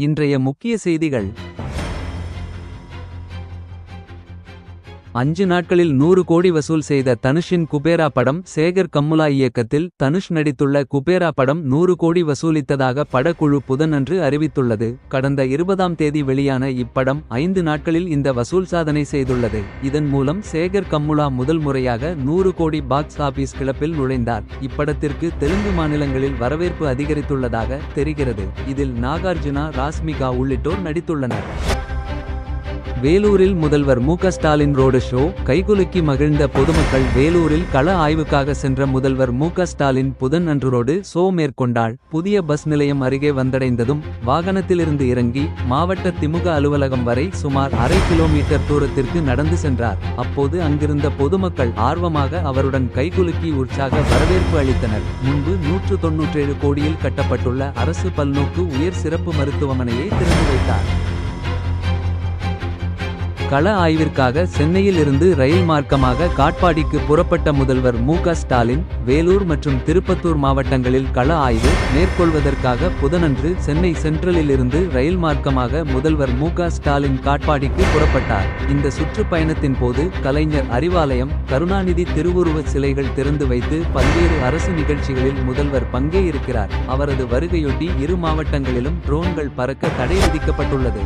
இன்றைய முக்கிய செய்திகள். 5 நாட்களில் 100 கோடி வசூல் செய்த தனுஷின் குபேரா படம். சேகர் கம்முலா இயக்கத்தில் தனுஷ் நடித்துள்ள குபேரா படம் 100 கோடி வசூலித்ததாக படக்குழு புதனன்று அறிவித்துள்ளது. கடந்த 20ஆம் தேதி வெளியான இப்படம் 5 நாட்களில் இந்த வசூல் சாதனை செய்துள்ளது. இதன் மூலம் சேகர் கம்முலா முதல் முறையாக 100 கோடி பாக்ஸ் ஆபீஸ் கிளப்பில் நுழைந்தார். இப்படத்திற்கு தெலுங்கு மாநிலங்களில் வரவேற்பு அதிகரித்துள்ளதாக தெரிகிறது. இதில் நாகார்ஜுனா, ராஸ்மிகா உள்ளிட்டோர் நடித்துள்ளனர். வேலூரில் முதல்வர் மு.க. Stalin road show. கைகுலுக்கி மகிழ்ந்த பொதுமக்கள். வேலூரில் கள ஆய்வுக்காக சென்ற முதல்வர் மு.க. ஸ்டாலின் புதன் அன்று ரோடு ஷோ மேற்கொண்டாள். புதிய பஸ் நிலையம் அருகே வந்தடைந்ததும் வாகனத்திலிருந்து இறங்கி மாவட்ட திமுக அலுவலகம் வரை சுமார் அரை கிலோமீட்டர் தூரத்திற்கு நடந்து சென்றார். அப்போது அங்கிருந்த பொதுமக்கள் ஆர்வமாக அவருடன் கைகுலுக்கி உற்சாக வரவேற்பு அளித்தனர். முன்பு 197 கோடியில் கட்டப்பட்டுள்ள அரசு பல்நோக்கு உயர் சிறப்பு மருத்துவமனையை திறந்து வைத்தார். கள ஆய்விற்காக சென்னையில் இருந்து ரயில் மார்க்கமாக காட்பாடிக்கு புறப்பட்ட முதல்வர் மு.க. ஸ்டாலின் வேலூர் மற்றும் திருப்பத்தூர் மாவட்டங்களில் கள ஆய்வு மேற்கொள்வதற்காக புதனன்று சென்னை சென்ட்ரலில் இருந்து ரயில் மார்க்கமாக முதல்வர் மு.க. ஸ்டாலின் காட்பாடிக்கு புறப்பட்டார். இந்த சுற்றுப்பயணத்தின் போது கலைஞர் அறிவாலயம், கருணாநிதி திருவுருவ சிலைகள் திறந்து வைத்து பல்வேறு அரசு நிகழ்ச்சிகளில் முதல்வர் பங்கே இருக்கிறார். அவரது வருகையொட்டி இரு மாவட்டங்களிலும் ட்ரோன்கள் பறக்க தடை விதிக்கப்பட்டுள்ளது.